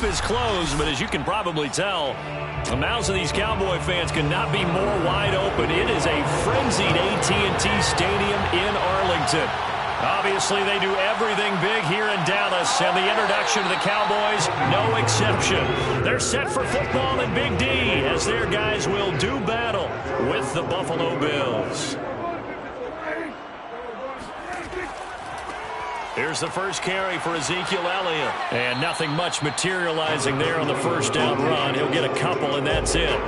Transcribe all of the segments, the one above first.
gap is closed, but as you can probably tell, the mouths of these Cowboy fans could not be more wide open. It is a frenzied AT&T Stadium in Arlington. Obviously, they do everything big here in Dallas, and the introduction to the Cowboys, no exception. They're set for football in Big D, as their guys will do battle with the Buffalo Bills. Here's the first carry for Ezekiel Elliott. And nothing much materializing there on the first down run. He'll get a couple, and that's it.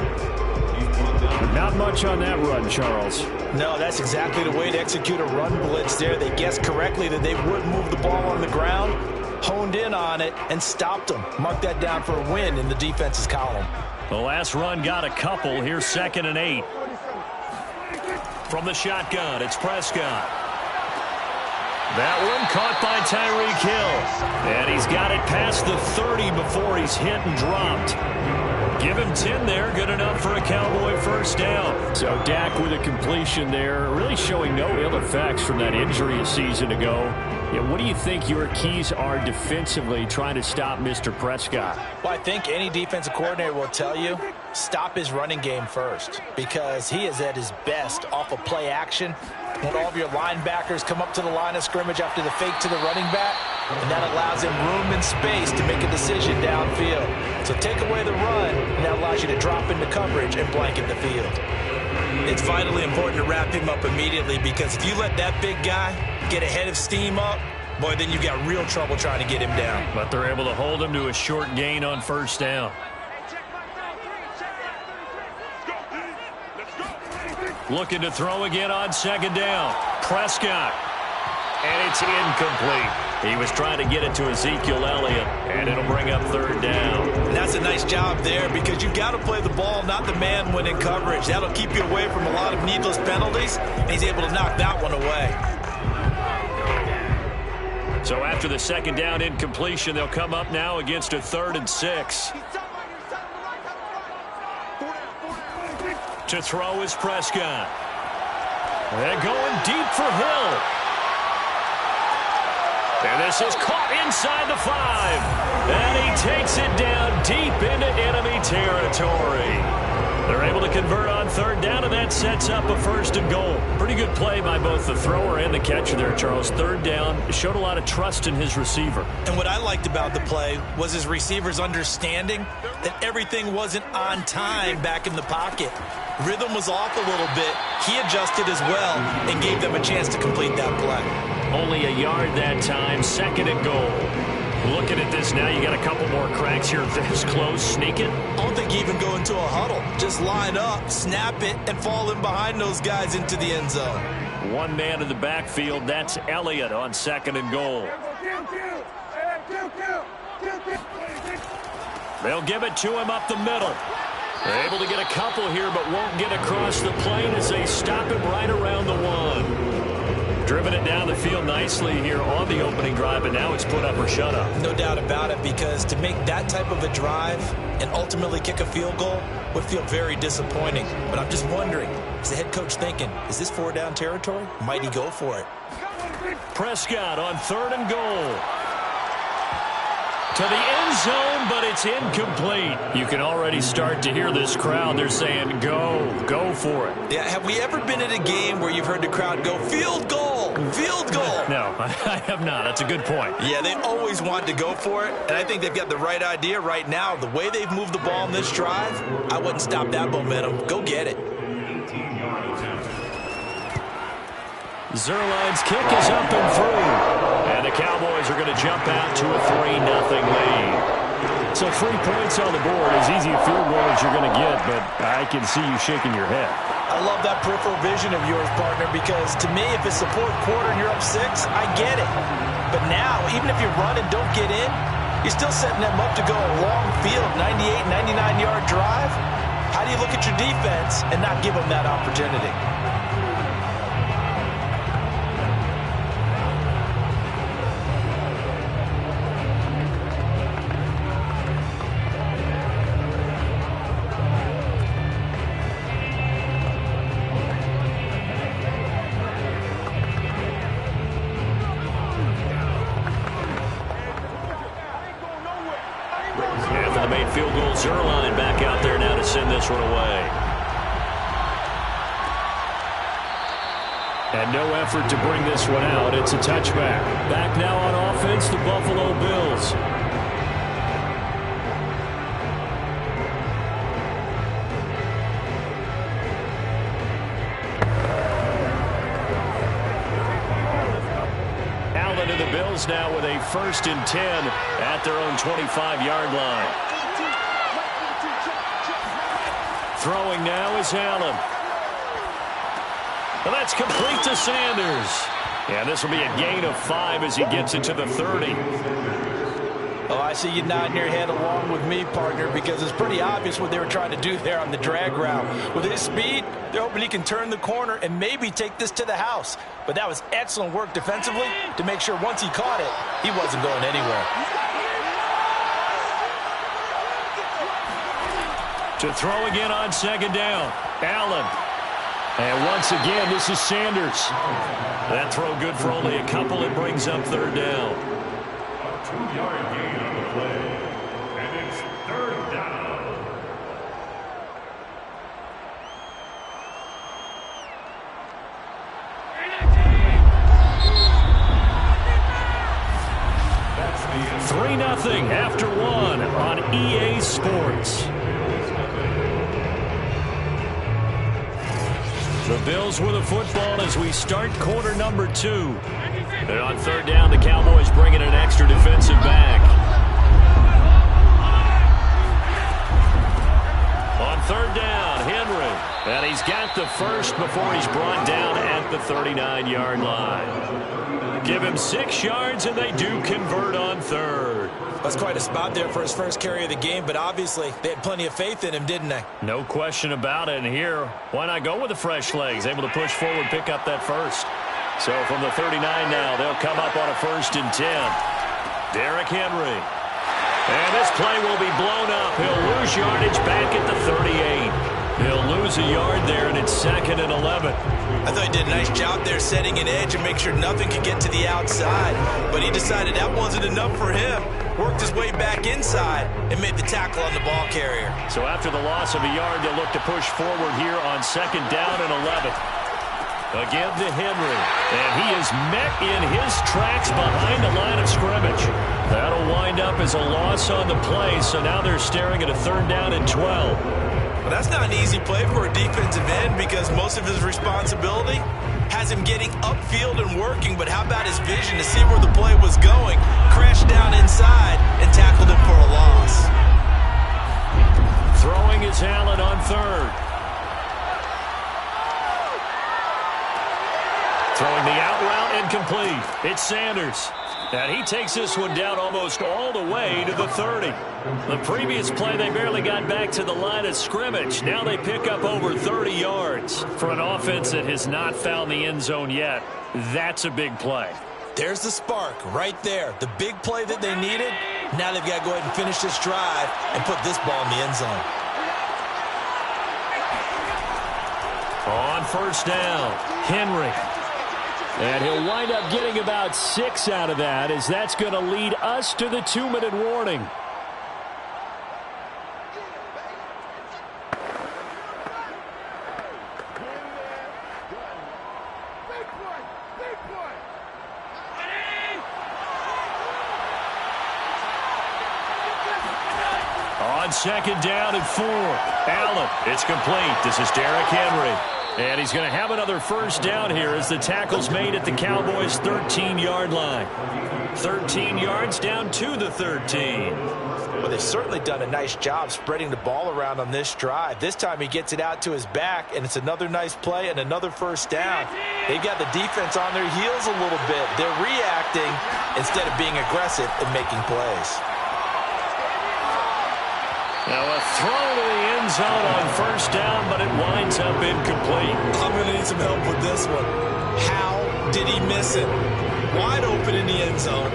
Not much on that run, Charles. No, that's exactly the way to execute a run blitz there. They guessed correctly that they would move the ball on the ground, honed in on it, and stopped them. Mark that down for a win in the defense's column. The last run got a couple. Here's 2nd and 8. From the shotgun, it's Prescott. That one caught by Tyreek Hill. And he's got it past the 30 before he's hit and dropped. Give him 10 there, good enough for a Cowboy first down. So Dak with a completion there, really showing no ill effects from that injury a season ago. Yeah, what do you think your keys are defensively trying to stop Mr. Prescott? Well, I think any defensive coordinator will tell you, stop his running game first, because he is at his best off of play action when all of your linebackers come up to the line of scrimmage after the fake to the running back, and that allows him room and space to make a decision downfield. So take away the run, and that allows you to drop into coverage and blanket the field. It's vitally important to wrap him up immediately, because if you let that big guy get ahead of steam up, boy, then you've got real trouble trying to get him down. But they're able to hold him to a short gain on first down. Looking to throw again on 2nd down. Prescott. And it's incomplete. He was trying to get it to Ezekiel Elliott, and it'll bring up 3rd down. And that's a nice job there, because you've got to play the ball, not the man when in coverage. That'll keep you away from a lot of needless penalties, and he's able to knock that one away. So after the 2nd down incompletion, they'll come up now against a 3rd and 6. To throw is Prescott. They're going deep for Hill. And this is caught inside the 5. And he takes it down deep into enemy territory. They're able to convert on 3rd down, and that sets up a 1st and goal. Pretty good play by both the thrower and the catcher there, Charles. 3rd down, showed a lot of trust in his receiver. And what I liked about the play was his receiver's understanding that everything wasn't on time back in the pocket. Rhythm was off a little bit. He adjusted as well and gave them a chance to complete that play. Only a yard that time, 2nd and goal. Looking at this now, you got a couple more cracks here this close. Sneak it. I don't think you even go into a huddle. Just line up, snap it, and fall in behind those guys into the end zone. One man in the backfield. That's Elliott on 2nd and goal. They'll give it to him up the middle. They're able to get a couple here, but won't get across the plane as they stop him right around the 1. Driven it down the field nicely here on the opening drive, but now it's put up or shut up. No doubt about it, because to make that type of a drive and ultimately kick a field goal would feel very disappointing. But I'm just wondering, is the head coach thinking, is this 4-down territory? Might he go for it? Prescott on 3rd and goal. To the end zone, but it's incomplete. You can already start to hear this crowd. They're saying, go for it. Yeah, have we ever been at a game where you've heard the crowd go, field goal, field goal? No, I have not. That's a good point. Yeah, they always want to go for it, and I think they've got the right idea right now. The way they've moved the ball in this drive, I wouldn't stop that momentum. Go get it. Zuerlein's kick is up and through. And the Cowboys are going to jump out to a 3-0 lead. So 3 points on the board, as easy a field goal as you're going to get, but I can see you shaking your head. I love that peripheral vision of yours, partner, because to me, if it's the 4th quarter and you're up 6, I get it. But now, even if you run and don't get in, you're still setting them up to go a long field, 98, 99-yard drive. How do you look at your defense and not give them that opportunity? Zuerlein back out there now to send this one away. And no effort to bring this one out. It's a touchback. Back now on offense, the Buffalo Bills. Allen and the Bills now with a 1st and 10 at their own 25-yard line. Throwing now is Allen. And that's complete to Sanders. And this will be a gain of 5 as he gets it to the 30. Oh, I see you nodding your head along with me, partner, because it's pretty obvious what they were trying to do there on the drag route. With his speed, they're hoping he can turn the corner and maybe take this to the house. But that was excellent work defensively to make sure once he caught it, he wasn't going anywhere. To throw again on 2nd down, Allen. And once again, this is Sanders. That throw good for only a couple. It brings up 3rd down. A 2-yard gain on the play, and it's 3rd down. That's the 3-0 after 1 on EA Sports. The Bills with the football as we start quarter number 2. And on 3rd down, the Cowboys bring in an extra defensive back. On 3rd down, Henry. And he's got the first before he's brought down at the 39-yard line. Give him 6 yards, and they do convert on 3rd. That's quite a spot there for his first carry of the game, but obviously they had plenty of faith in him, didn't they? No question about it. And here, why not go with the fresh legs? Able to push forward, pick up that first. So from the 39 now, they'll come up on a 1st and 10. Derrick Henry. And this play will be blown up. He'll lose yardage back at the 38. He'll lose a yard there, and it's 2nd and 11. I thought he did a nice job there setting an edge and make sure nothing could get to the outside. But he decided that wasn't enough for him. Worked his way back inside and made the tackle on the ball carrier. So after the loss of a yard, they'll look to push forward here on 2nd down and 11. Again to Henry. And he is met in his tracks behind the line of scrimmage. That'll wind up as a loss on the play. So now they're staring at a 3rd down and 12. Well, that's not an easy play for a defensive end because most of his responsibility has him getting upfield and working, but how about his vision to see where the play was going, crashed down inside, and tackled him for a loss. Throwing is Allen on 3rd. Throwing the out route incomplete. It's Sanders. And he takes this one down almost all the way to the 30. The previous play, they barely got back to the line of scrimmage. Now they pick up over 30 yards. For an offense that has not found the end zone yet, that's a big play. There's the spark right there. The big play that they needed. Now they've got to go ahead and finish this drive and put this ball in the end zone. On 1st down, Henry. And he'll wind up getting about 6 out of that, as that's going to lead us to the 2-minute warning. On 2nd down and 4, Allen. It's complete. This is Derrick Henry. And he's going to have another 1st down here as the tackle's made at the Cowboys' 13-yard line. 13 yards down to the 13. Well, they've certainly done a nice job spreading the ball around on this drive. This time he gets it out to his back, and it's another nice play and another 1st down. They've got the defense on their heels a little bit. They're reacting instead of being aggressive and making plays. Now a throw to the end zone on 1st down, but it winds up incomplete. I'm going to need some help with this one. How did he miss it? Wide open in the end zone.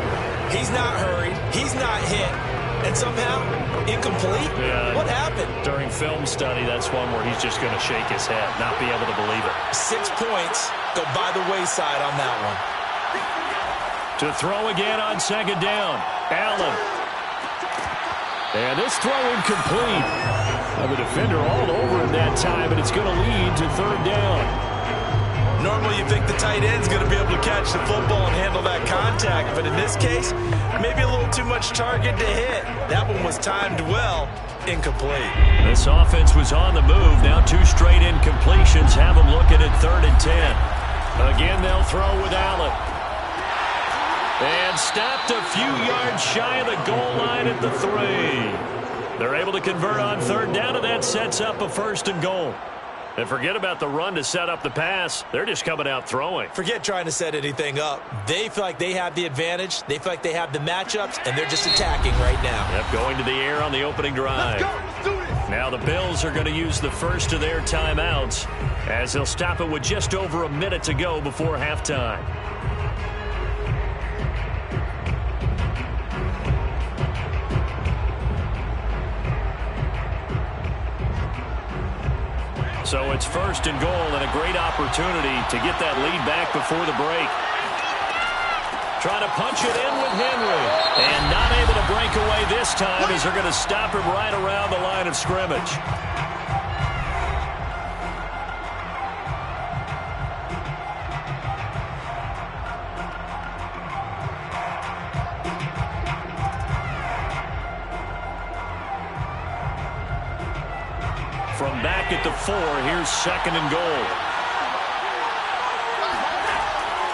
He's not hurried. He's not hit. And somehow, incomplete? Yeah. What happened? During film study, that's one where he's just going to shake his head, not be able to believe it. 6 points go by the wayside on that one. To throw again on 2nd down, Allen. And this throw incomplete. The defender all over him that time, and it's going to lead to third down. Normally you think the tight end's going to be able to catch the football and handle that contact, but in this case, maybe a little too much target to hit. That one was timed well, incomplete. This offense was on the move. Now 2 straight incompletions have them looking at 3rd and 10. Again, they'll throw with Allen. And stopped a few yards shy of the goal line at the 3. They're able to convert on 3rd down, and that sets up a 1st and goal. And forget about the run to set up the pass. They're just coming out throwing. Forget trying to set anything up. They feel like they have the advantage. They feel like they have the matchups, and they're just attacking right now. Yep, going to the air on the opening drive. Let's do this. Now the Bills are going to use the first of their timeouts as they'll stop it with just over a minute to go before halftime. So it's 1st and goal and a great opportunity to get that lead back before the break. Trying to punch it in with Henry. And not able to break away this time as they're going to stop him right around the line of scrimmage. From back at the 4, here's 2nd and goal.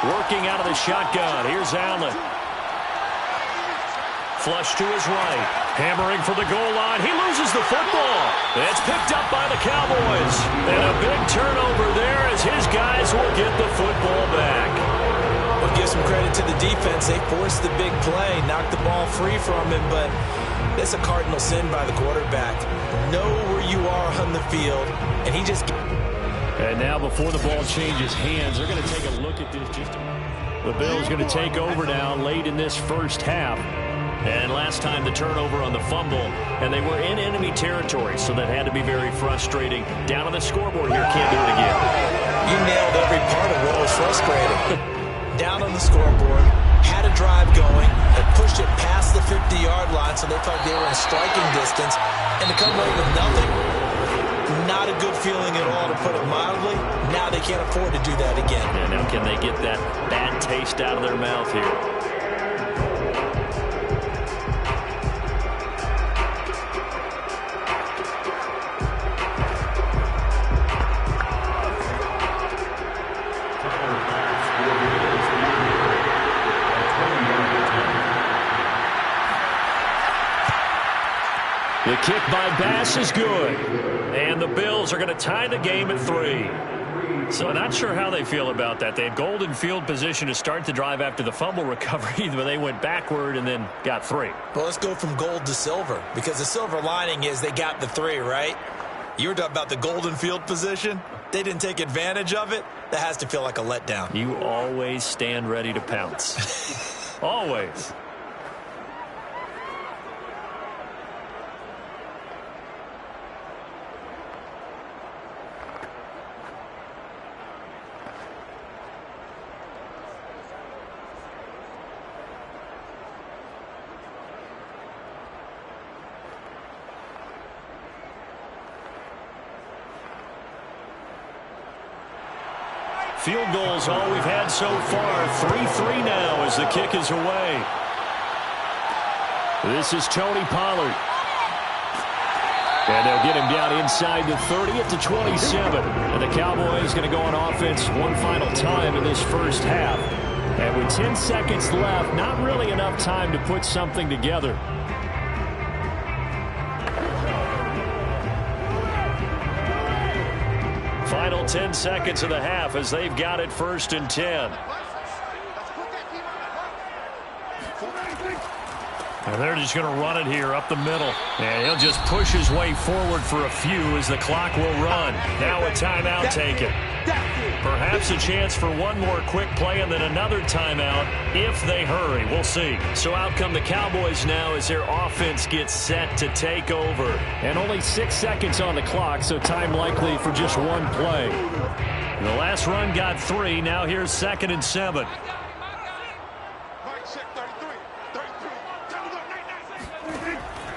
Working out of the shotgun, here's Allen. Flush to his right. Hammering for the goal line. He loses the football. It's picked up by the Cowboys. And a big turnover there as his guys will get the football back. We'll give some credit to the defense. They forced the big play, knocked the ball free from him, but that's a cardinal sin by the quarterback. Know where you are on the field, and he just... And now before the ball changes hands, they're going to take a look at this. The Bills going to take over now late in this first half. And last time the turnover on the fumble, and they were in enemy territory, so that had to be very frustrating. Down on the scoreboard here, can't do it again. You nailed every part of what was frustrating. Down on the scoreboard, had a drive going, had pushed it past the 50-yard line, so they thought they were in striking distance, and to come away with nothing, not a good feeling at all, to put it mildly. Now they can't afford to do that again. And now can they get that bad taste out of their mouth here? The kick by Bass is good. And the Bills are going to tie the game at 3. So not sure how they feel about that. They had golden field position to start the drive after the fumble recovery, but they went backward and then got 3. Well, let's go from gold to silver, because the silver lining is they got the 3, right? You were talking about the golden field position. They didn't take advantage of it. That has to feel like a letdown. You always stand ready to pounce. Always. Field goals all we've had so far. 3-3 now as the kick is away. This is Tony Pollard. And they'll get him down inside the 30 at the 27. And the Cowboys going to go on offense one final time in this first half. And with 10 seconds left, not really enough time to put something together. Final 10 seconds of the half as they've got it 1st and 10. And they're just going to run it here up the middle. And he'll just push his way forward for a few as the clock will run. Now a timeout taken. Perhaps a chance for one more quick play and then another timeout if they hurry. We'll see. So out come the Cowboys now as their offense gets set to take over. And only 6 seconds on the clock, so time likely for just one play. The last run got 3. Now here's 2nd and 7.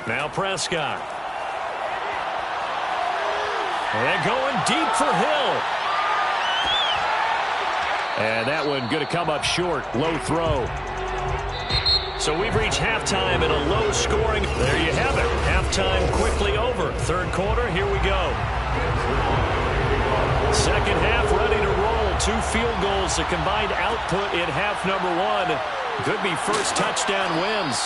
Now Prescott. And going deep for Hill. And that one going to come up short. Low throw. So we've reached halftime in a low scoring. There you have it. Halftime quickly over. Third quarter, here we go. Second half ready to roll. 2 field goals. The combined output in half number 1. Could be first touchdown wins.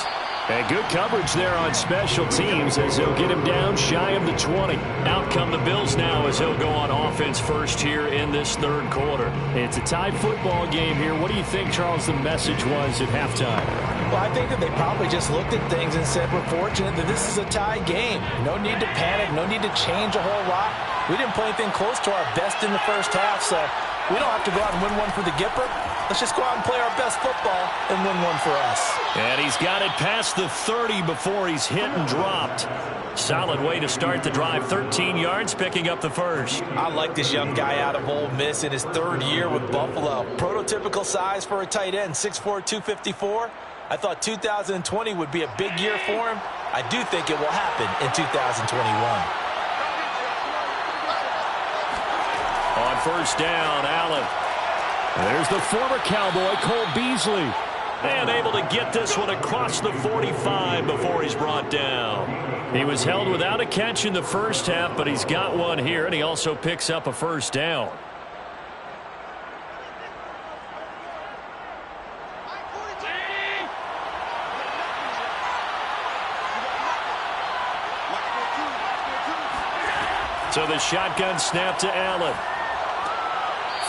And good coverage there on special teams as they'll get him down shy of the 20. Out come the Bills now as he'll go on offense first here in this third quarter. It's a tied football game here. What do you think, Charles, the message was at halftime? Well, I think that they probably just looked at things and said, we're fortunate that this is a tie game. No need to panic. No need to change a whole lot. We didn't play anything close to our best in the first half, so we don't have to go out and win one for the Gipper. Let's just go out and play our best football and win one for us. And he's got it past the 30 before he's hit and dropped. Solid way to start the drive. 13 yards, picking up the first. I like this young guy out of Ole Miss in his 3rd year with Buffalo. Prototypical size for a tight end, 6'4", 254. I thought 2020 would be a big year for him. I do think it will happen in 2021. On first down, Allen. There's the former Cowboy, Cole Beasley. And able to get this one across the 45 before he's brought down. He was held without a catch in the first half, but he's got one here, and he also picks up a first down. So the shotgun snap to Allen.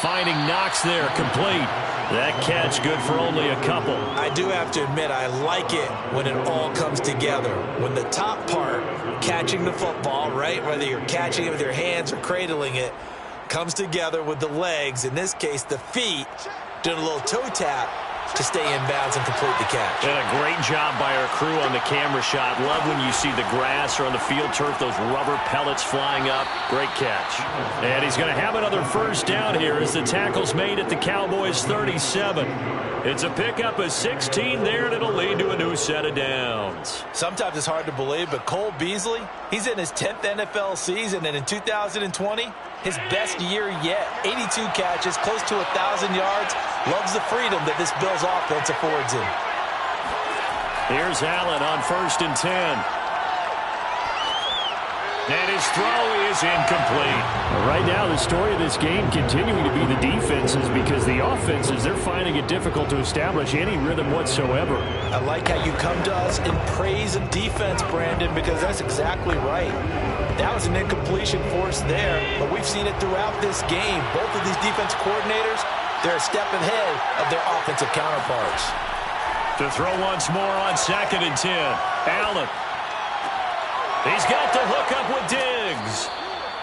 Finding Knox there, complete. That catch good for only a couple. I do have to admit, I like it when it all comes together. When the top part, catching the football, right, whether you're catching it with your hands or cradling it, comes together with the legs, in this case the feet, doing a little toe tap to stay in bounds and complete the catch. And a great job by our crew on the camera shot. Love when you see the grass or on the field turf, those rubber pellets flying up. Great catch. And he's going to have another first down here as the tackle's made at the Cowboys' 37. It's a pickup of 16 there, and it'll lead to a new set of downs. Sometimes it's hard to believe, but Cole Beasley, he's in his 10th NFL season, and in 2020, his best year yet. 82 catches, close to 1,000 yards. Loves the freedom that this Bills offense affords him. Here's Allen on 1st and 10. And his throw is incomplete. Right now, the story of this game continuing to be the defenses, because the offenses, they're finding it difficult to establish any rhythm whatsoever. I like how you come to us in praise of defense, Brandon, because that's exactly right. That was an incompletion force there, but we've seen it throughout this game. Both of these defense coordinators, they're a step ahead of their offensive counterparts. To throw once more on 2nd and 10. Allen. He's got the hook up with Diggs.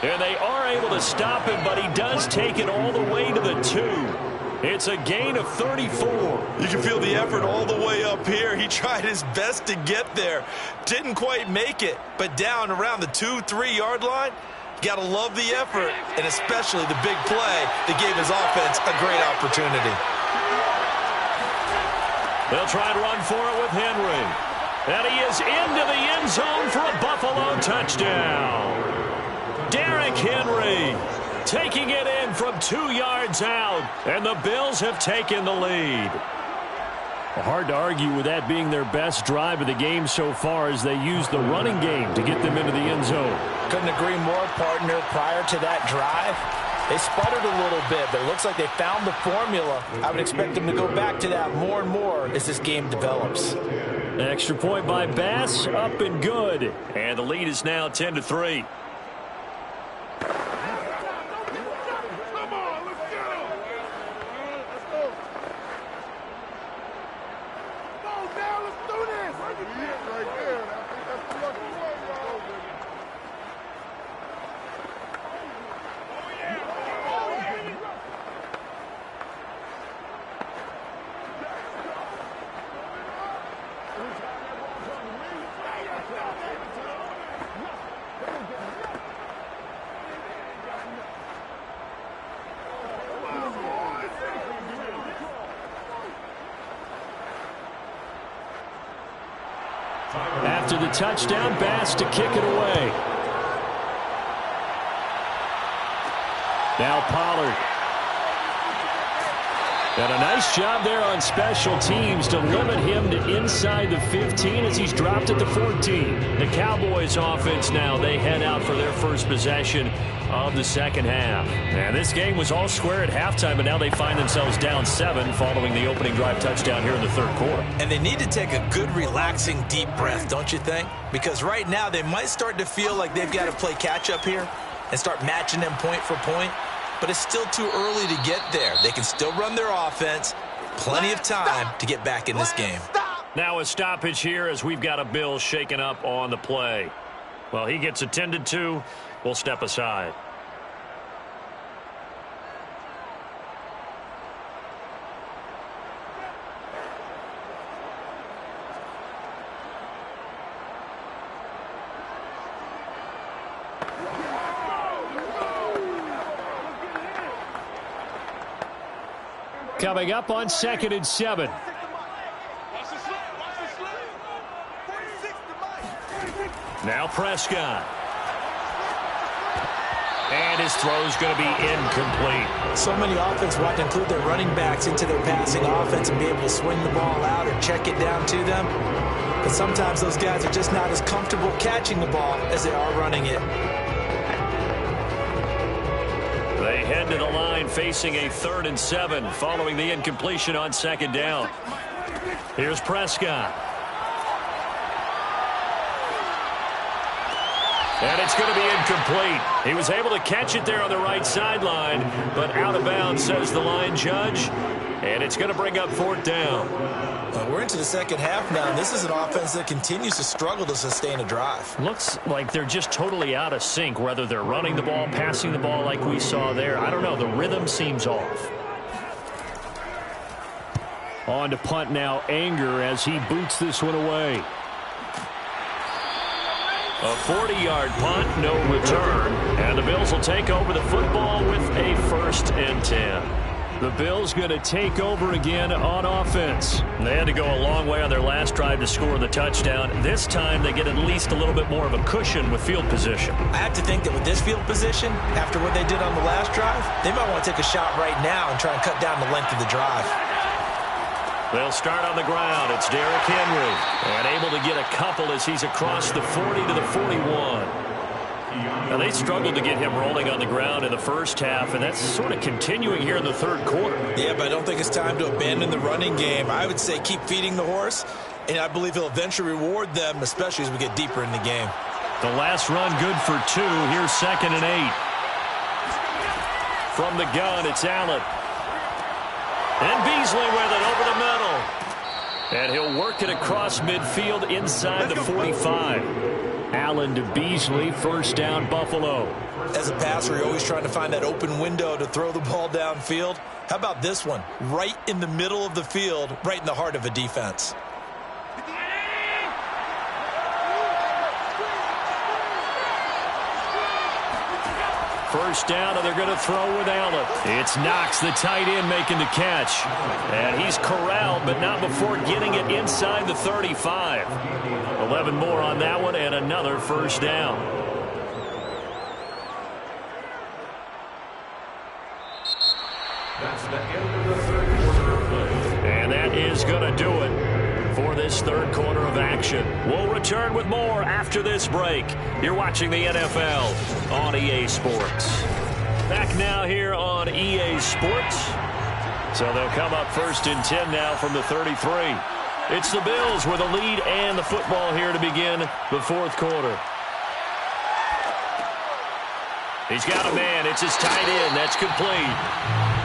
And they are able to stop him, but he does take it all the way to the 2. It's a gain of 34. You can feel the effort all the way up here. He tried his best to get there. Didn't quite make it, but down around the 2-3 yard line, you got to love the effort, and especially the big play that gave his offense a great opportunity. They'll try to run for it with Henry. And he is into the end zone for a Buffalo touchdown. Derrick Henry taking it in from 2 yards out, and the Bills have taken the lead. Well, hard to argue with that being their best drive of the game so far, as they used the running game to get them into the end zone. Couldn't agree more, partner. Prior to that drive, they sputtered a little bit, but it looks like they found the formula. I would expect them to go back to that more and more as this game develops. Extra point by Bass, up and good. And the lead is now 10-3. After the touchdown, Bass to kick it away. Now Pollard. And a nice job there on special teams to limit him to inside the 15 as he's dropped at the 14. The Cowboys offense now, they head out for their first possession of the second half. And this game was all square at halftime, but now they find themselves down 7 following the opening drive touchdown here in the third quarter. And they need to take a good, relaxing, deep breath, don't you think? Because right now they might start to feel like they've got to play catch-up here and start matching them point for point. But it's still too early to get there. They can still run their offense. Plenty of time to get back in this game. Now a stoppage here as we've got a Bill shaken up on the play. Well, he gets attended to. We'll step aside. Coming up on 2nd and 7. Now Prescott. And his throw's going to be incomplete. So many offenses want to include their running backs into their passing offense and be able to swing the ball out or check it down to them. But sometimes those guys are just not as comfortable catching the ball as they are running it. They head to the line facing a 3rd and 7 following the incompletion on 2nd down. Here's Prescott. And it's going to be incomplete. He was able to catch it there on the right sideline, but out of bounds, says the line judge. And it's going to bring up 4th down. We're into the second half now, and this is an offense that continues to struggle to sustain a drive. Looks like they're just totally out of sync, whether they're running the ball, passing the ball like we saw there. I don't know. The rhythm seems off. On to punt now, Anger, as he boots this one away. A 40-yard punt, no return. And the Bills will take over the football with a 1st and 10. The Bills going to take over again on offense. They had to go a long way on their last drive to score the touchdown. This time they get at least a little bit more of a cushion with field position. I have to think that with this field position, after what they did on the last drive, they might want to take a shot right now and try and cut down the length of the drive. They'll start on the ground. It's Derrick Henry. And able to get a couple as he's across the 40 to the 41. Now, they struggled to get him rolling on the ground in the first half, and that's sort of continuing here in the third quarter. Yeah, but I don't think it's time to abandon the running game. I would say keep feeding the horse, and I believe he'll eventually reward them, especially as we get deeper in the game. The last run good for 2. Here's 2nd and 8. From the gun, it's Allen. And Beasley with it over the middle. And he'll work it across midfield inside the 45. Allen to Beasley, 1st down, Buffalo. As a passer, you're always trying to find that open window to throw the ball downfield. How about this one? Right in the middle of the field, right in the heart of a defense. First down, and they're going to throw with Allen. It's Knox, the tight end, making the catch. And he's corralled, but not before getting it inside the 35. 11 more on that one, and another first down. That's the end of the third quarter of play. And that is going to do it for this third quarter of action. We'll return with more after this break. You're watching the NFL on EA Sports. Back now here on EA Sports. So they'll come up 1st and 10 now from the 33. It's the Bills with the lead and the football here to begin the fourth quarter. He's got a man. It's his tight end. That's complete.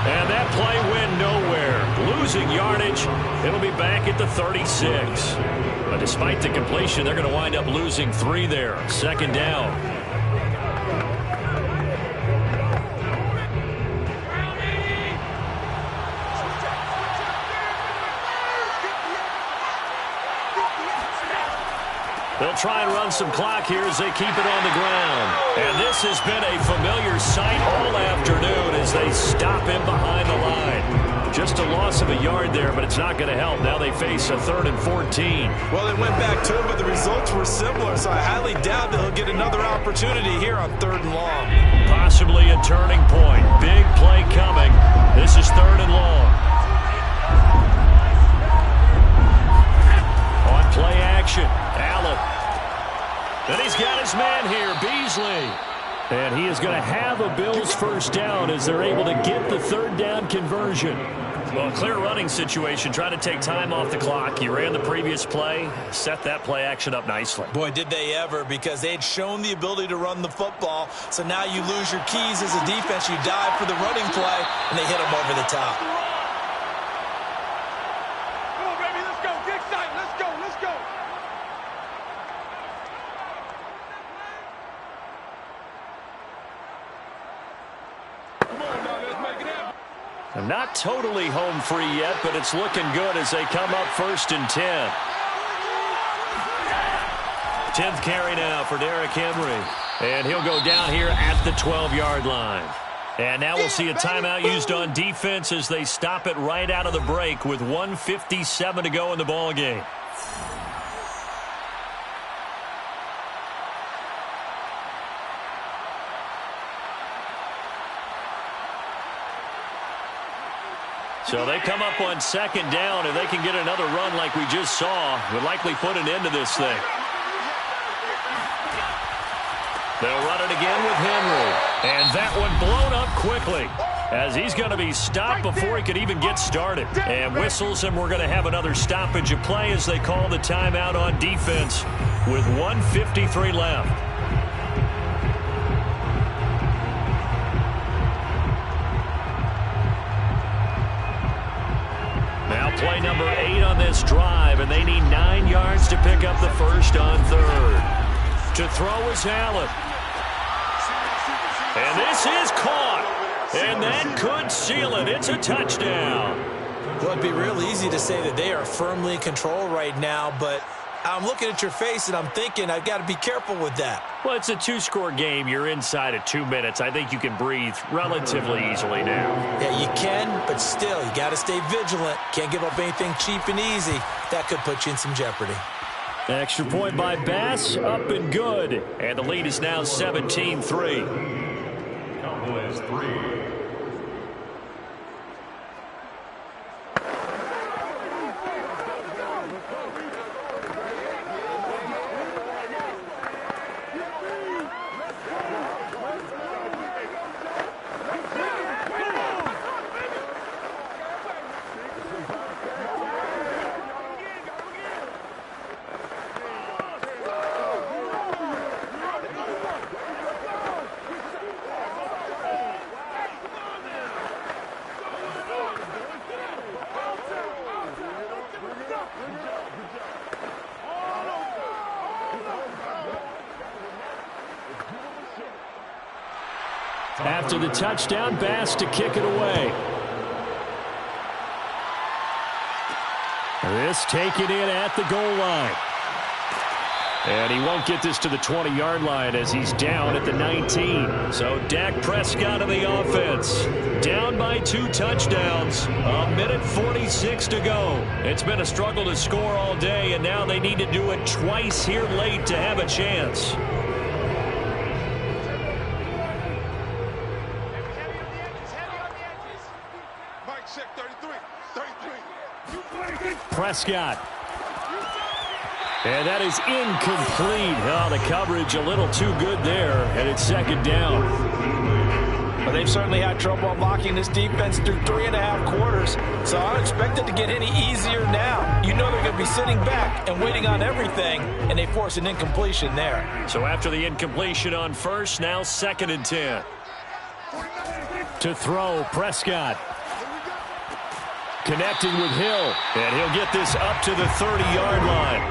And that play went nowhere. Losing yardage. It'll be back at the 36. But despite the completion, they're going to wind up losing 3 there. 2nd down. They'll try and run some clock here as they keep it on the ground. And this has been a familiar sight all afternoon as they stop him behind the line. Just a loss of a yard there, but it's not going to help. Now they face a 3rd and 14. Well, they went back to it, but the results were similar, so I highly doubt that he'll get another opportunity here on 3rd and long. Possibly a turning point. Big play coming. This is 3rd and long. On play action, Allen. Then he's got his man here, Beasley. And he is going to have a Bills first down as they're able to get the 3rd down conversion. Well, clear running situation. Try to take time off the clock. You ran the previous play, set that play action up nicely. Boy, did they ever, because they had shown the ability to run the football. So now you lose your keys as a defense. You dive for the running play, and they hit them over the top. Come on, baby, let's go. Get excited. Let's go. Let's go. And not totally home free yet, but it's looking good as they come up 1st and 10. 10th carry now for Derrick Henry. And he'll go down here at the 12-yard line. And now we'll see a timeout used on defense as they stop it right out of the break with 1:57 to go in the ballgame. So they come up on 2nd down. If they can get another run like we just saw, would likely put an end to this thing. They'll run it again with Henry. And that one blown up quickly as he's going to be stopped before he could even get started. And whistles, and we're going to have another stoppage of play as they call the timeout on defense with 1:53 left. Play number 8 on this drive, and they need 9 yards to pick up the first on 3rd. To throw is Allen. And this is caught. And that could seal it. It's a touchdown. Well, it'd be real easy to say that they are firmly in control right now, but I'm looking at your face and I'm thinking I've got to be careful with that. Well, it's a 2-score game. You're inside of 2 minutes. I think you can breathe relatively easily now. Yeah, you can, but still, you got to stay vigilant. Can't give up anything cheap and easy. That could put you in some jeopardy. Extra point by Bass, up and good. And the lead is now 17-3. Cowboys 3. After the touchdown, Bass to kick it away. This taken in at the goal line. And he won't get this to the 20-yard line as he's down at the 19. So Dak Prescott of the offense. Down by 2 touchdowns. 1:46 to go. It's been a struggle to score all day, and now they need to do it twice here late to have a chance. Prescott. And that is incomplete. Oh, the coverage a little too good there, and it's 2nd down. Well, they've certainly had trouble unlocking this defense through 3.5 quarters, so I don't expect it to get any easier now. You know they're going to be sitting back and waiting on everything, and they force an incompletion there. So after the incompletion on 1st, now 2nd and 10. To throw, Prescott. Connecting with Hill. And he'll get this up to the 30-yard line.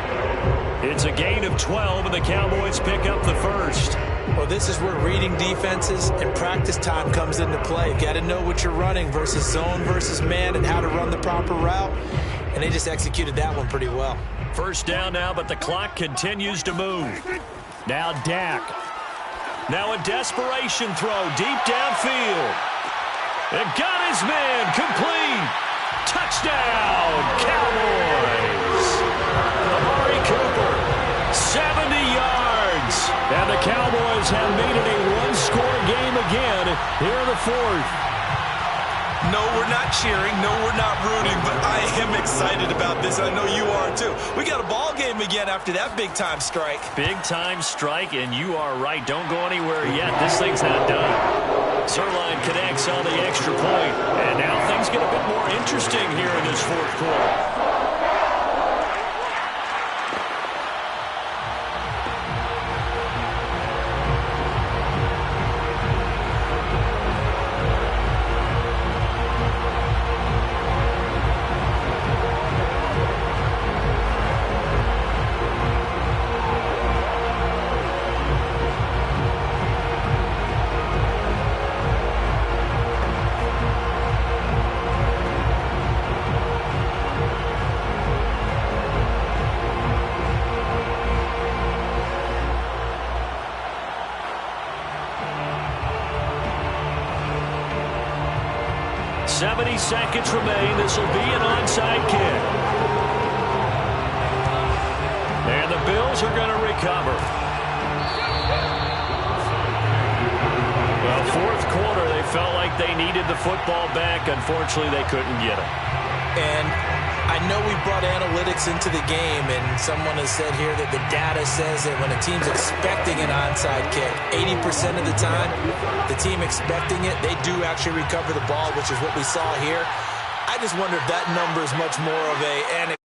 It's a gain of 12, and the Cowboys pick up the first. Well, this is where reading defenses and practice time comes into play. You've got to know what you're running versus zone versus man and how to run the proper route. And they just executed that one pretty well. First down now, but the clock continues to move. Now Dak. Now a desperation throw deep downfield. And got his man complete. Touchdown, Cowboys! Amari Cooper, 70 yards. And the Cowboys have made it a one-score game again here in the fourth. No, we're not cheering. No, we're not rooting, but I am excited about this. I know you are too. We got a ball game again after that big-time strike. Big-time strike, and you are right. Don't go anywhere yet. This thing's not done. Zuerlein connects on the extra point, and now things get a bit more interesting here in this fourth quarter. Seconds remain. This will be an onside kick. And the Bills are going to recover. Well, fourth quarter, they felt like they needed the football back. Unfortunately, they couldn't get it. And I know we brought analytics into the game, and someone has said here that the data says that when a team's expecting an onside kick, 80% of the time, the team expecting it, they do actually recover the ball, which is what we saw here. I just wonder if that number is much more of a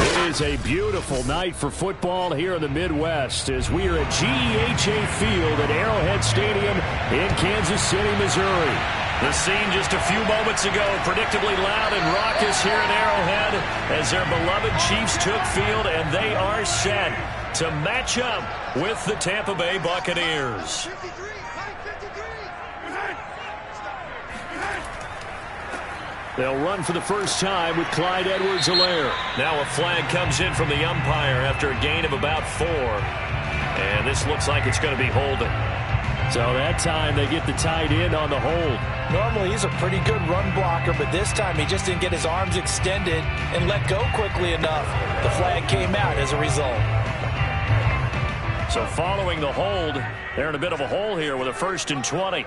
It is a beautiful night for football here in the Midwest as we are at GEHA Field at Arrowhead Stadium in Kansas City, Missouri. The scene just a few moments ago, predictably loud and raucous here at Arrowhead as their beloved Chiefs took field, and they are set to match up with the Tampa Bay Buccaneers. They'll run for the first time with Clyde Edwards-Helaire. Now a flag comes in from the umpire after a gain of about 4. And this looks like it's going to be holding. So that time they get the tight end on the hold. Normally he's a pretty good run blocker, but this time he just didn't get his arms extended and let go quickly enough. The flag came out as a result. So following the hold, they're in a bit of a hole here with a 1st and 20.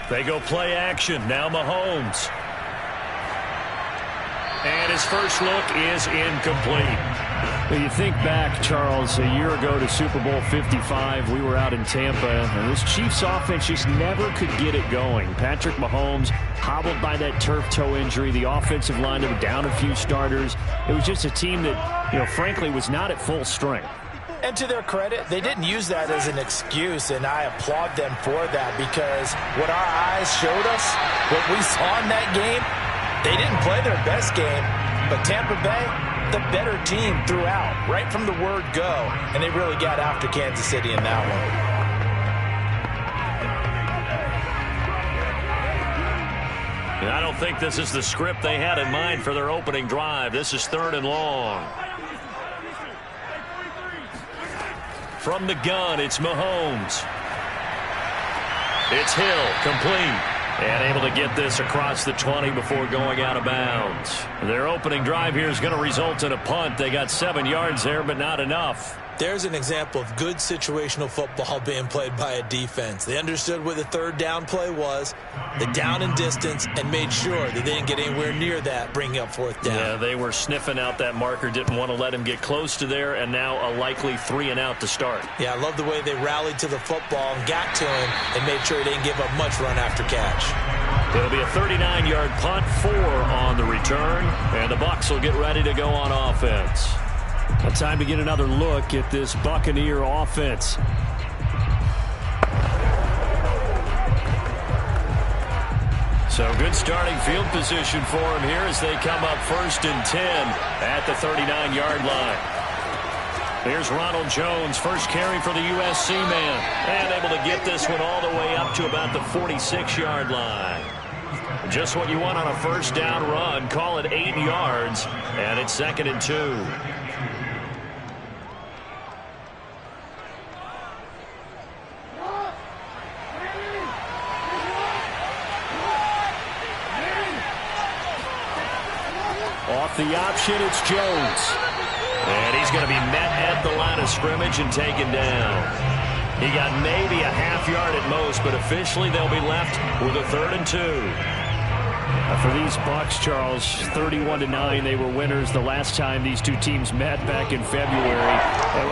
They go play action. Now Mahomes. And his first look is incomplete. Well, you think back, Charles, a year ago to Super Bowl 55, we were out in Tampa, and this Chiefs offense just never could get it going. Patrick Mahomes hobbled by that turf toe injury. The offensive line, they were down a few starters. It was just a team that, frankly, was not at full strength. And to their credit, they didn't use that as an excuse, and I applaud them for that because what our eyes showed us, what we saw in that game, they didn't play their best game, but Tampa Bay, the better team throughout, right from the word go, and they really got after Kansas City in that one. And I don't think this is the script they had in mind for their opening drive. This is 3rd and long. From the gun, it's Mahomes. It's Hill, complete. And able to get this across the 20 before going out of bounds. Their opening drive here is going to result in a punt. They got 7 yards there, but not enough. There's an example of good situational football being played by a defense. They understood what the third down play was, the down and distance, and made sure that they didn't get anywhere near that, bringing up fourth down. Yeah, they were sniffing out that marker, didn't want to let him get close to there, and now a likely 3 and out to start. Yeah, I love the way they rallied to the football and got to him and made sure he didn't give up much run after catch. It'll be a 39-yard punt, 4 on the return, and the Bucs will get ready to go on offense. Time to get another look at this Buccaneer offense. So good starting field position for him here as they come up 1st and 10 at the 39-yard line. Here's Ronald Jones, first carry for the USC man, and able to get this one all the way up to about the 46-yard line. Just what you want on a first down run. Call it 8 yards, and it's 2nd and 2. Off the option, it's Jones. And he's going to be met at the line of scrimmage and taken down. He got maybe a half yard at most, but officially they'll be left with a 3rd and 2. For these Bucs, Charles, 31-9, they were winners the last time these two teams met back in February.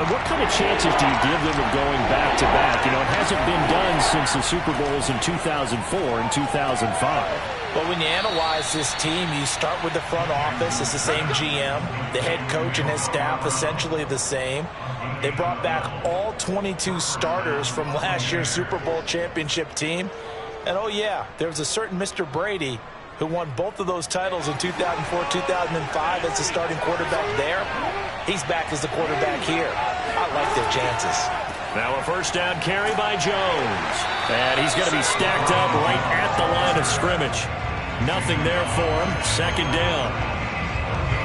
What kind of chances do you give them of going back-to-back? You know, it hasn't been done since the Super Bowls in 2004 and 2005. But when you analyze this team, you start with the front office. It's the same GM. The head coach and his staff essentially the same. They brought back all 22 starters from last year's Super Bowl championship team. And, oh, yeah, there was a certain Mr. Brady who won both of those titles in 2004, 2005 as the starting quarterback there. He's back as the quarterback here. I like their chances. Now a first down carry by Jones. And he's going to be stacked up right at the line of scrimmage. Nothing there for him. 2nd down.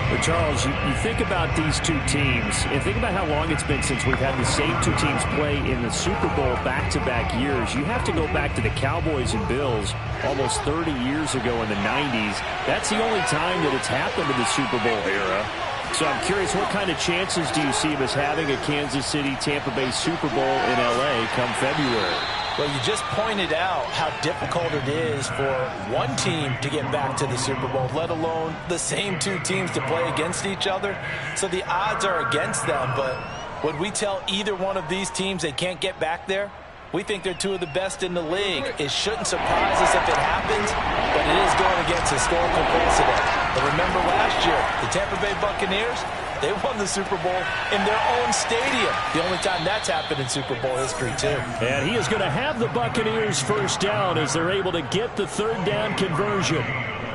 But Charles, you think about these two teams, and think about how long it's been since we've had the same two teams play in the Super Bowl back-to-back years. You have to go back to the Cowboys and Bills almost 30 years ago in the 90s. That's the only time that it's happened in the Super Bowl era. So I'm curious, what kind of chances do you see of us having a Kansas City, Tampa Bay Super Bowl in L.A. come February? Well, you just pointed out how difficult it is for one team to get back to the Super Bowl, let alone the same two teams to play against each other. So the odds are against them, but would we tell either one of these teams they can't get back there? We think they're two of the best in the league. It shouldn't surprise us if it happens, but it is going against historical precedent. But remember last year, the Tampa Bay Buccaneers, they won the Super Bowl in their own stadium. The only time that's happened in Super Bowl history, too. And he is going to have the Buccaneers first down as they're able to get the 3rd down conversion.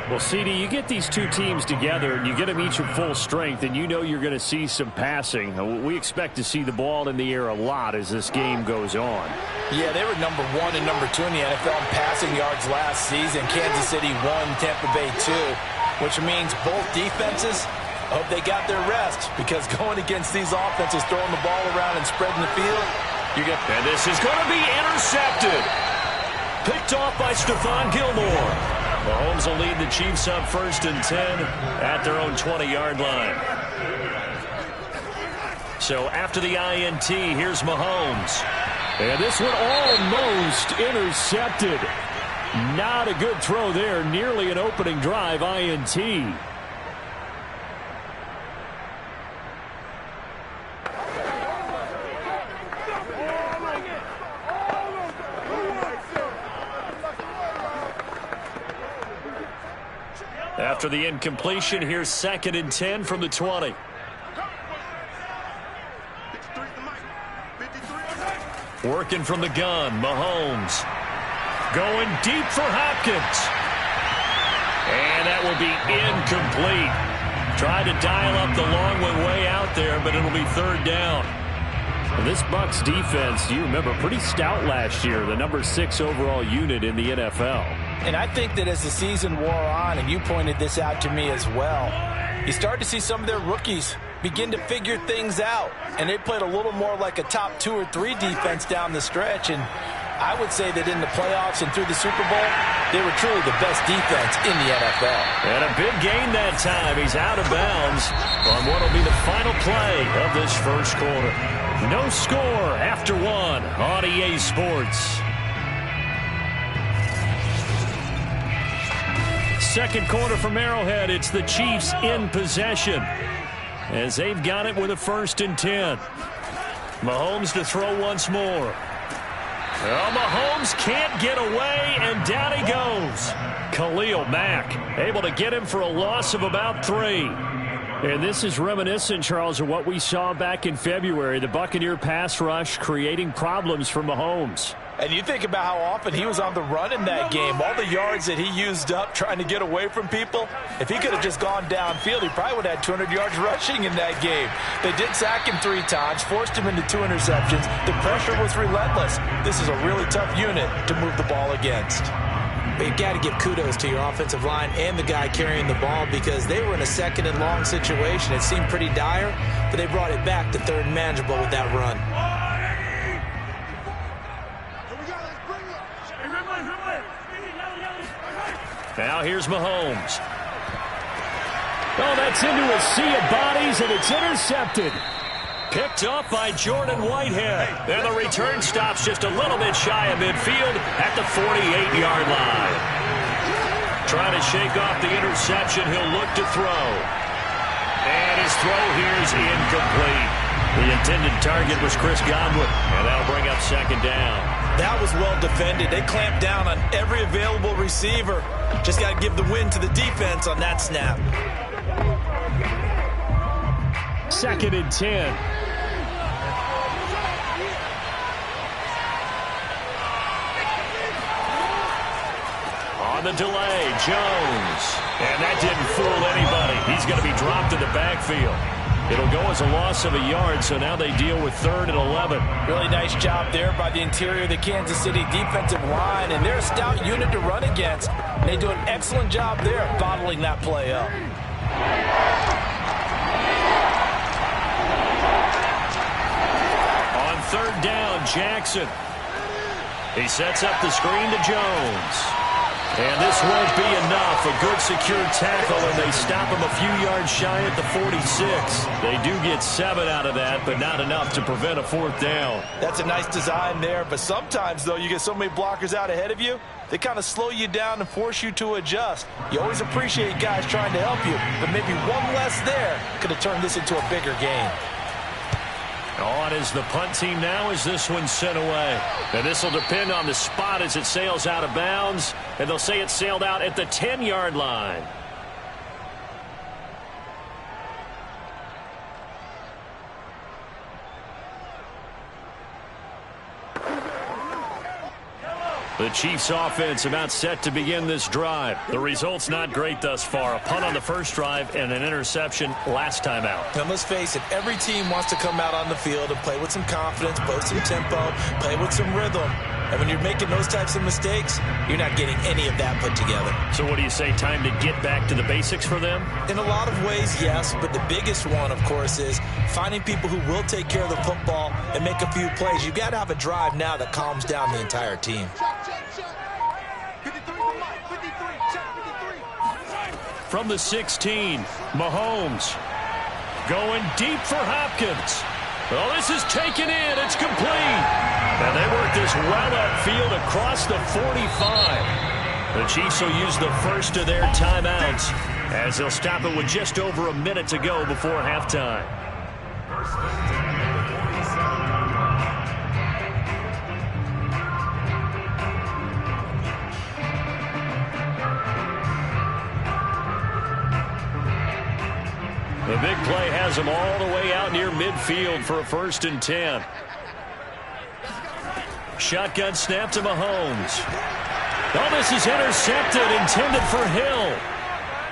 Well, CD, you get these two teams together, and you get them each at full strength, and you know you're going to see some passing. We expect to see the ball in the air a lot as this game goes on. Yeah, they were number 1 and number 2 in the NFL in passing yards last season. Kansas City 1, Tampa Bay 2, which means both defenses hope they got their rest, because going against these offenses, throwing the ball around and spreading the field, and this is going to be intercepted. Picked off by Stephon Gilmore. Mahomes will lead the Chiefs up 1st and 10 at their own 20-yard line. So after the INT, here's Mahomes. And this one almost intercepted. Not a good throw there. Nearly an opening drive INT. After the incompletion, here's 2nd and 10 from the 20. Working from the gun, Mahomes. Going deep for Hopkins. And that will be incomplete. Tried to dial up the long one way out there, but it'll be 3rd down. And this Bucs defense, do you remember, pretty stout last year, the number 6 overall unit in the NFL. And I think that as the season wore on, and you pointed this out to me as well, you start to see some of their rookies begin to figure things out. And they played a little more like a top 2 or 3 defense down the stretch. And I would say that in the playoffs and through the Super Bowl, they were truly the best defense in the NFL. And a big gain that time. He's out of bounds on what will be the final play of this first quarter. No score after one on EA Sports. Second quarter from Arrowhead. It's the Chiefs in possession as they've got it with a 1st and 10. Mahomes to throw once more. Well, Mahomes can't get away, and down he goes. Khalil Mack able to get him for a loss of about 3. And this is reminiscent, Charles, of what we saw back in February. The Buccaneer pass rush creating problems for Mahomes. And you think about how often he was on the run in that game. All the yards that he used up trying to get away from people. If he could have just gone downfield, he probably would have had 200 yards rushing in that game. They did sack him 3 times, forced him into 2 interceptions. The pressure was relentless. This is a really tough unit to move the ball against. But you've got to give kudos to your offensive line and the guy carrying the ball because they were in a 2nd and long situation. It seemed pretty dire, but they brought it back to 3rd and manageable with that run. Now here's Mahomes. Oh, that's into a sea of bodies, and it's intercepted. Picked up by Jordan Whitehead. And the return stops just a little bit shy of midfield at the 48-yard line. Trying to shake off the interception. He'll look to throw. And his throw here is incomplete. The intended target was Chris Godwin, and that'll bring up 2nd down. That was well defended. They clamped down on every available receiver. Just got to give the win to the defense on that snap. 2nd and 10. On the delay, Jones. And that didn't fool anybody. He's going to be dropped in the backfield. It'll go as a loss of a yard, so now they deal with 3rd and 11. Really nice job there by the interior of the Kansas City defensive line, and they're a stout unit to run against. And they do an excellent job there of bottling that play up. On 3rd down, Jackson. He sets up the screen to Jones. And this won't be enough. A good secure tackle, and they stop him a few yards shy at the 46. They do get 7 out of that, but not enough to prevent a 4th down. That's a nice design there, but sometimes, though, you get so many blockers out ahead of you, they kind of slow you down and force you to adjust. You always appreciate guys trying to help you, but maybe one less there could have turned this into a bigger game. On is the punt team now as this one's sent away. And this will depend on the spot as it sails out of bounds. And they'll say it sailed out at the 10-yard line. The Chiefs offense about set to begin this drive. The result's not great thus far. A punt on the first drive and an interception last time out. And let's face it, every team wants to come out on the field and play with some confidence, play with some tempo, play with some rhythm. And when you're making those types of mistakes, you're not getting any of that put together. So what do you say, time to get back to the basics for them? In a lot of ways, yes, but the biggest one, of course, is finding people who will take care of the football and make a few plays. You've got to have a drive now that calms down the entire team. From the 16, Mahomes going deep for Hopkins. Well, this is taken in. It's complete. And they work this well upfield across the 45. The Chiefs will use the first of their timeouts as they'll stop it with just over a minute to go before halftime. The big play has them all the way out near midfield for a 1st and 10. Shotgun snap to Mahomes. Oh, this is intercepted, intended for Hill.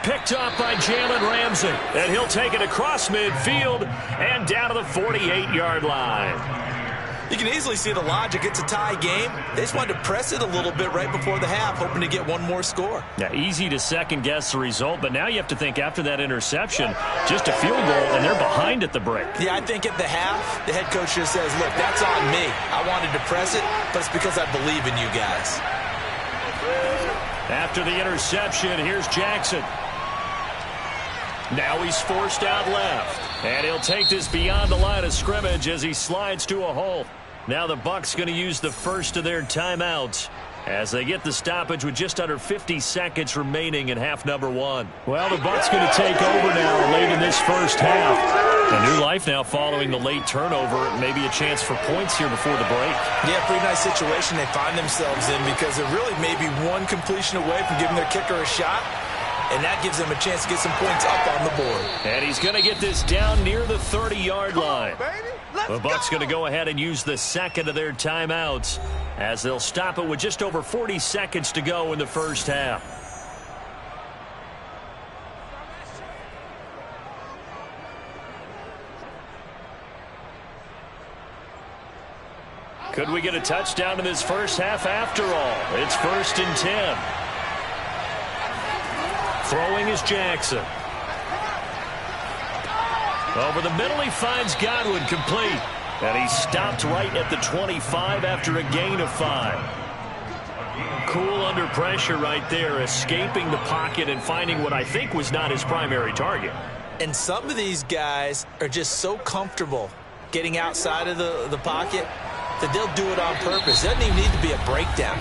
Picked up by Jalen Ramsey. And he'll take it across midfield and down to the 48-yard line. You can easily see the logic. It's a tie game. They just wanted to press it a little bit right before the half, hoping to get one more score. Yeah, easy to second-guess the result, but now you have to think after that interception, just a field goal, and they're behind at the break. Yeah, I think at the half, the head coach just says, look, that's on me. I wanted to press it, but it's because I believe in you guys. After the interception, here's Jackson. Now he's forced out left. And he'll take this beyond the line of scrimmage as he slides to a hole. Now the Bucs going to use the first of their timeouts as they get the stoppage with just under 50 seconds remaining in half number one. Well, the Bucs going to take over now late in this first half. A new life now following the late turnover. Maybe a chance for points here before the break. Yeah, pretty nice situation they find themselves in because they're really maybe one completion away from giving their kicker a shot. And that gives them a chance to get some points up on the board. And he's going to get this down near the 30-yard line. The Bucs going to go ahead and use the second of their timeouts as they'll stop it with just over 40 seconds to go in the first half. Could we get a touchdown in this first half after all? It's 1st and 10. Throwing is Jackson. Over the middle, he finds Godwin complete. And he's stopped right at the 25 after a gain of 5. Cool under pressure right there, escaping the pocket and finding what I think was not his primary target. And some of these guys are just so comfortable getting outside of the pocket that they'll do it on purpose. It doesn't even need to be a breakdown.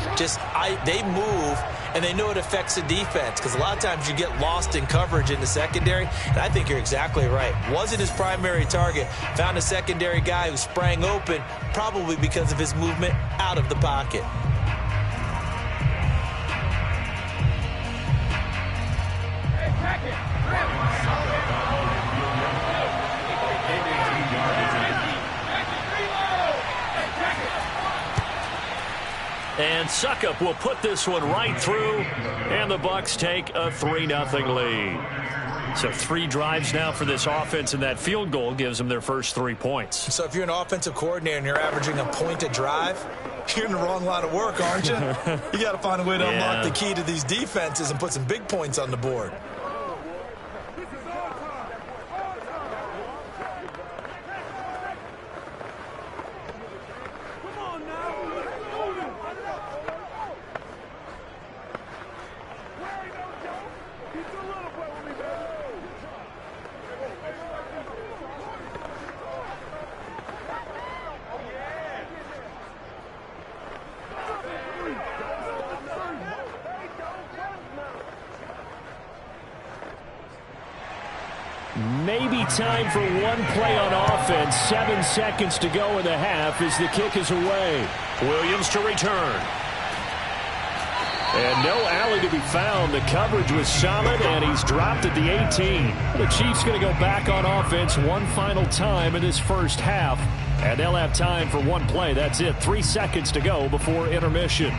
They move, and they know it affects the defense because a lot of times you get lost in coverage in the secondary, and I think you're exactly right. Wasn't his primary target. Found a secondary guy who sprang open, probably because of his movement out of the pocket. And Succop will put this one right through, and the Bucs take a 3-0 lead. So 3 drives now for this offense, and that field goal gives them their first 3 points. So if you're an offensive coordinator and you're averaging a point a drive, you're in the wrong line of work, aren't you? You got to find a way to unlock the key to these defenses and put some big points on the board. Maybe time for one play on offense. 7 seconds to go in the half as the kick is away. Williams to return. And no alley to be found. The coverage was solid, and he's dropped at the 18. The Chiefs going to go back on offense one final time in this first half, and they'll have time for one play. That's it. 3 seconds to go before intermission.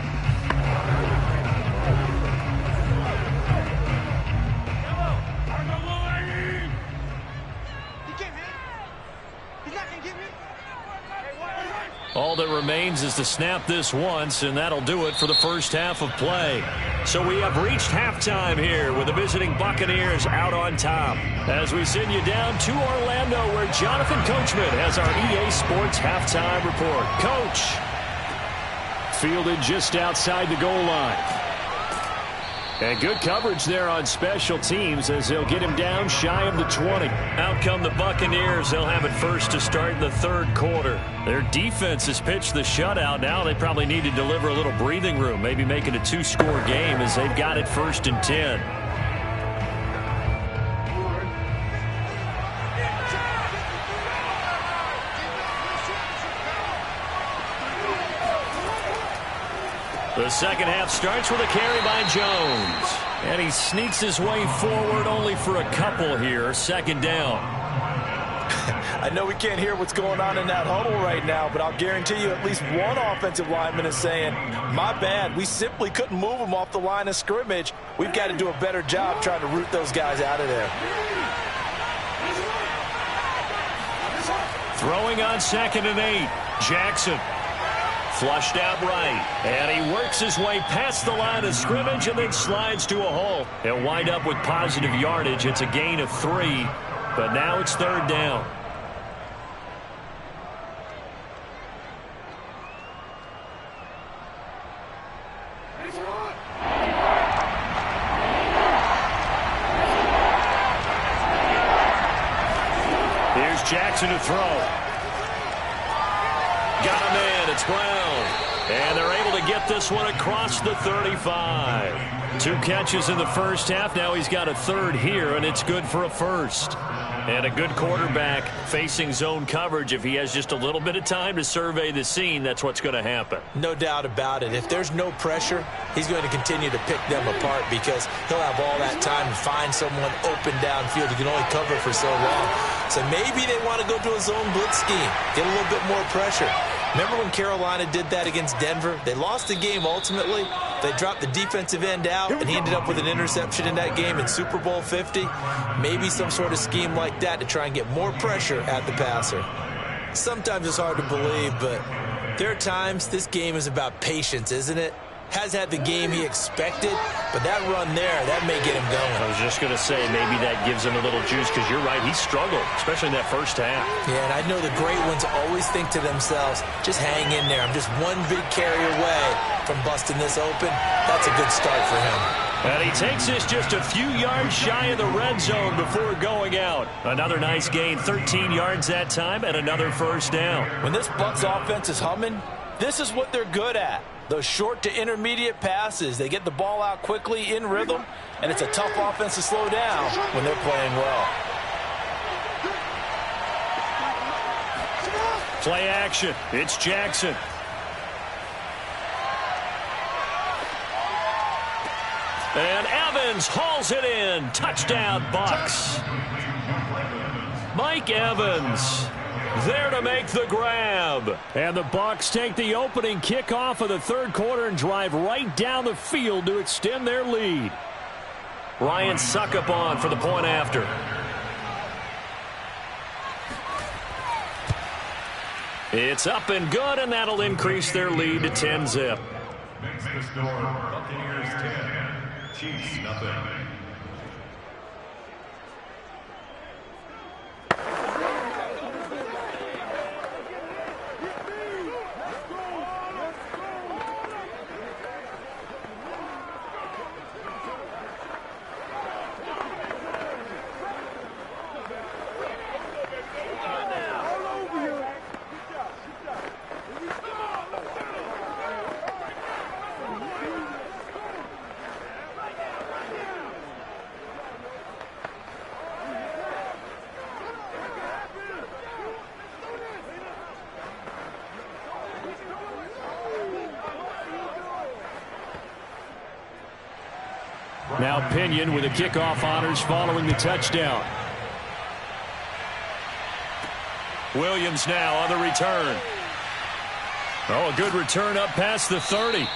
All that remains is to snap this once, and that'll do it for the first half of play. So we have reached halftime here with the visiting Buccaneers out on top. As we send you down to Orlando, where Jonathan Coachman has our EA Sports halftime report. Coach. Fielded just outside the goal line. And good coverage there on special teams as they'll get him down shy of the 20. Out come the Buccaneers. They'll have it first to start in the third quarter. Their defense has pitched the shutout. Now they probably need to deliver a little breathing room, maybe make it a 2-score game as they've got it 1st and 10. The second half starts with a carry by Jones. And he sneaks his way forward only for a couple here. 2nd down. I know we can't hear what's going on in that huddle right now, but I'll guarantee you at least one offensive lineman is saying, my bad, we simply couldn't move them off the line of scrimmage. We've got to do a better job trying to root those guys out of there. Throwing on 2nd and 8. Jackson. Flushed out right. And he works his way past the line of scrimmage and then slides to a hole. He'll wind up with positive yardage. It's a gain of 3. But now it's third down. Here's Jackson to throw. Got a man. It's Brown. And they're able to get this one across the 35. 2 catches in the first half. Now he's got a third here, and it's good for a first. And a good quarterback facing zone coverage. If he has just a little bit of time to survey the scene, that's what's going to happen. No doubt about it. If there's no pressure, he's going to continue to pick them apart because he'll have all that time to find someone open downfield. He can only cover for so long. So maybe they want to go to a zone blitz scheme, get a little bit more pressure. Remember when Carolina did that against Denver? They lost the game ultimately. They dropped the defensive end out, and he ended up with an interception in that game in Super Bowl 50. Maybe some sort of scheme like that to try and get more pressure at the passer. Sometimes it's hard to believe, but there are times this game is about patience, isn't it? Has had the game he expected, but that run there, that may get him going. I was just going to say, maybe that gives him a little juice, because you're right, he struggled, especially in that first half. Yeah, and I know the great ones always think to themselves, just hang in there. I'm just one big carry away from busting this open. That's a good start for him. And he takes this just a few yards shy of the red zone before going out. Another nice gain, 13 yards that time, and another first down. When this Bucs offense is humming, this is what they're good at. Those short to intermediate passes. They get the ball out quickly in rhythm, and it's a tough offense to slow down when they're playing well. Play action. It's Jackson. And Evans hauls it in. Touchdown, Bucs. Mike Evans there to make the grab. And the Bucs take the opening kickoff of the third quarter and drive right down the field to extend their lead. Ryan Succop on for the point after. It's up and good, and that'll increase their lead to 10-zip. Makes the score Buccaneers 10, Chiefs nothing. Now Pinion with the kickoff honors following the touchdown. Williams now on the return. Oh, a good return up past the 30.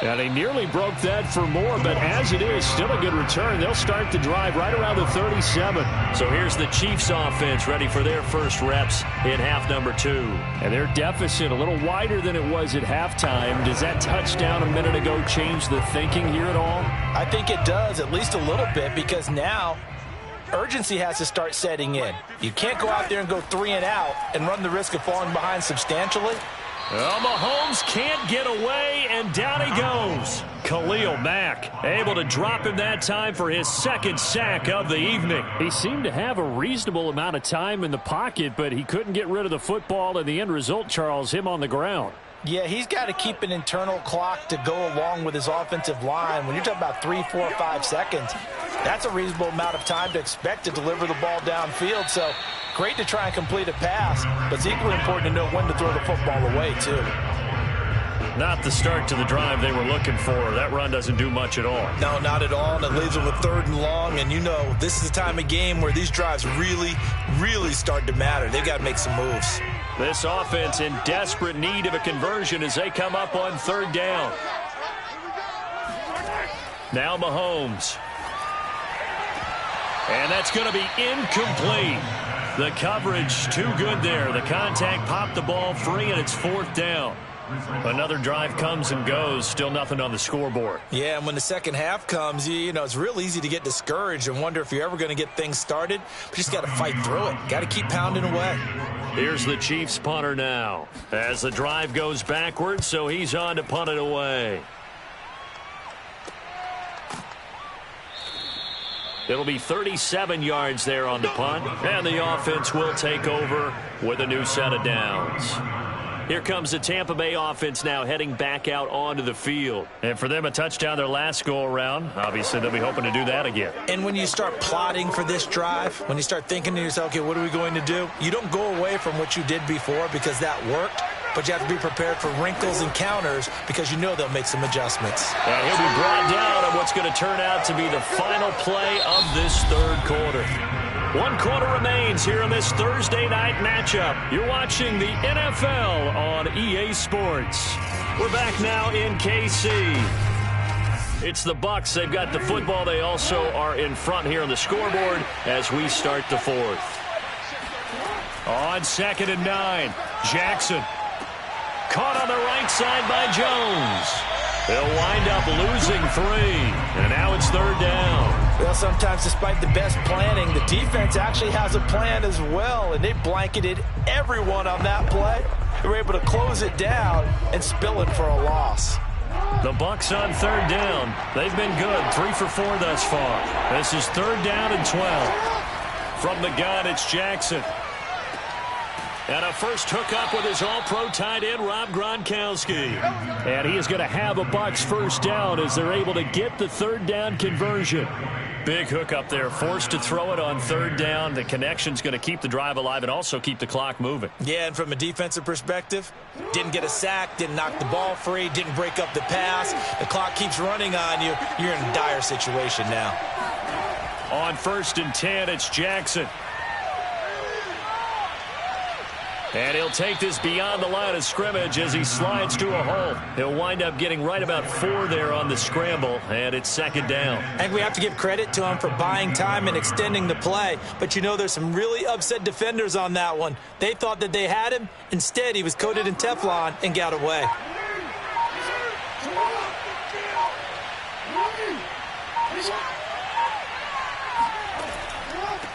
And he nearly broke that for more, but as it is, still a good return. They'll start the drive right around the 37. So here's the Chiefs offense ready for their first reps in half number 2. And their deficit a little wider than it was at halftime. Does that touchdown a minute ago change the thinking here at all? I think it does, at least a little bit, because now urgency has to start setting in. You can't go out there and go 3 and out and run the risk of falling behind substantially. Well, Mahomes can't get away, and down he goes. Khalil Mack able to drop him that time for his second sack of the evening. He seemed to have a reasonable amount of time in the pocket, but he couldn't get rid of the football, and the end result, Charles, him on the ground. Yeah, he's got to keep an internal clock to go along with his offensive line. When you're talking about 3, 4, 5 seconds, that's a reasonable amount of time to expect to deliver the ball downfield. So great to try and complete a pass, but it's equally important to know when to throw the football away, too. Not the start to the drive they were looking for. That run doesn't do much at all. No, not at all, and it leaves them with 3rd and long. And you know, this is the time of game where these drives really, really start to matter. They've got to make some moves. This offense in desperate need of a conversion as they come up on 3rd down. Now Mahomes. And that's going to be incomplete. The coverage too good there. The contact popped the ball free, and it's 4th down. Another drive comes and goes. Still nothing on the scoreboard. Yeah, and when the second half comes, you know, it's real easy to get discouraged and wonder if you're ever going to get things started. But you just got to fight through it. Got to keep pounding away. Here's the Chiefs punter now. As the drive goes backwards, so he's on to punt it away. It'll be 37 yards there on the punt, and the offense will take over with a new set of downs. Here comes the Tampa Bay offense now heading back out onto the field. And for them, a touchdown their last go-around. Obviously, they'll be hoping to do that again. And when you start plotting for this drive, when you start thinking to yourself, okay, what are we going to do? You don't go away from what you did before because that worked, but you have to be prepared for wrinkles and counters because you know they'll make some adjustments. And he'll be brought down on what's going to turn out to be the final play of this third quarter. 1 quarter remains here in this Thursday night matchup. You're watching the NFL on EA Sports. We're back now in KC. It's the Bucs. They've got the football. They also are in front here on the scoreboard as we start the 4th. On 2nd and 9, Jackson. Caught on the right side by Jones. They'll wind up losing 3, and now it's 3rd down. Well, sometimes despite the best planning, the defense actually has a plan as well, and they blanketed everyone on that play. They were able to close it down and spill it for a loss. The Bucs on 3rd down. They've been good, 3 for 4 thus far. This is 3rd down and 12. From the gun, it's Jackson. And a first hookup with his all-pro tight end, Rob Gronkowski. And he is going to have a Bucs first down as they're able to get the 3rd down conversion. Big hookup there, forced to throw it on 3rd down. The connection's going to keep the drive alive and also keep the clock moving. Yeah, and from a defensive perspective, didn't get a sack, didn't knock the ball free, didn't break up the pass. The clock keeps running on you. You're in a dire situation now. On 1st and 10, it's Jackson. And he'll take this beyond the line of scrimmage as he slides to a hole. He'll wind up getting right about 4 there on the scramble, and it's 2nd down. I think we have to give credit to him for buying time and extending the play. But, you know, there's some really upset defenders on that one. They thought that they had him. Instead, he was coated in Teflon and got away.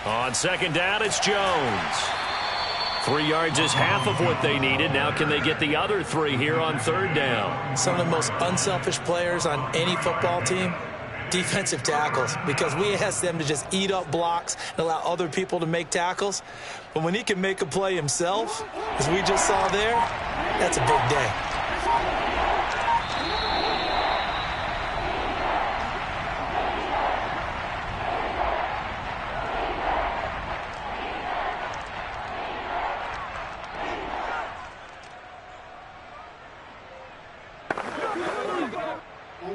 On 2nd down, it's Jones. 3 yards is half of what they needed. Now can they get the other 3 here on 3rd down? Some of the most unselfish players on any football team, defensive tackles, because we ask them to just eat up blocks and allow other people to make tackles. But when he can make a play himself, as we just saw there, that's a big day.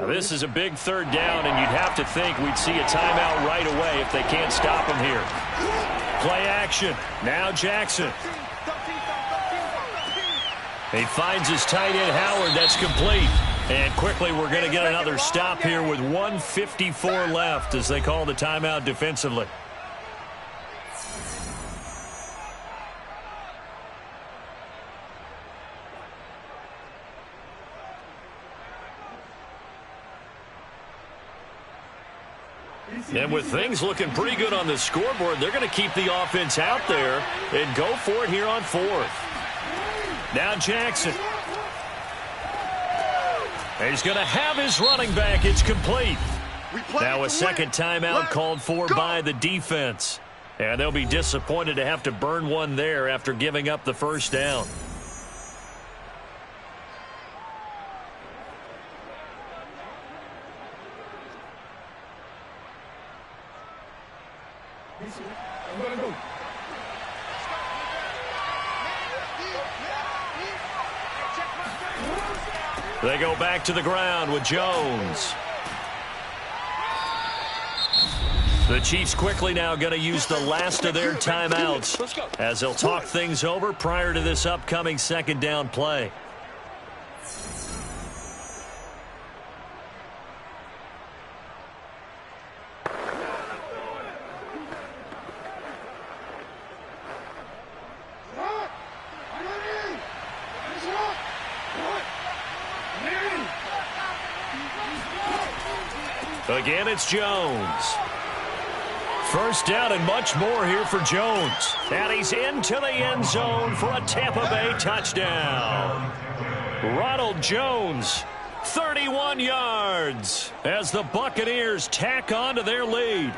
This is a big 3rd down, and you'd have to think we'd see a timeout right away if they can't stop him here. Play action. Now Jackson. He finds his tight end, Howard. That's complete. And quickly we're going to get another stop here with 1:54 left as they call the timeout defensively. And with things looking pretty good on the scoreboard, they're going to keep the offense out there and go for it here on 4th. Now Jackson. He's going to have his running back. It's complete. Now a second timeout called for by the defense. And they'll be disappointed to have to burn one there after giving up the first down. They go back to the ground with Jones. The Chiefs quickly now going to use the last of their timeouts as they'll talk things over prior to this upcoming 2nd down play. Again, it's Jones. First down and much more here for Jones. And he's into the end zone for a Tampa Bay touchdown. Ronald Jones, 31 yards, as the Buccaneers tack on to their lead.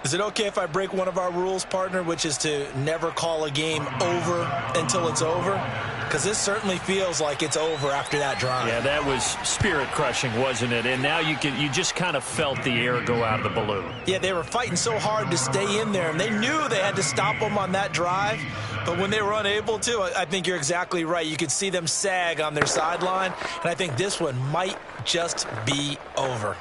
Is it okay if I break one of our rules, partner, which is to never call a game over until it's over? Because this certainly feels like it's over after that drive. Yeah, that was spirit-crushing, wasn't it? And now you just kind of felt the air go out of the balloon. Yeah, they were fighting so hard to stay in there, and they knew they had to stop them on that drive. But when they were unable to, I think you're exactly right. You could see them sag on their sideline, and I think this one might just be over.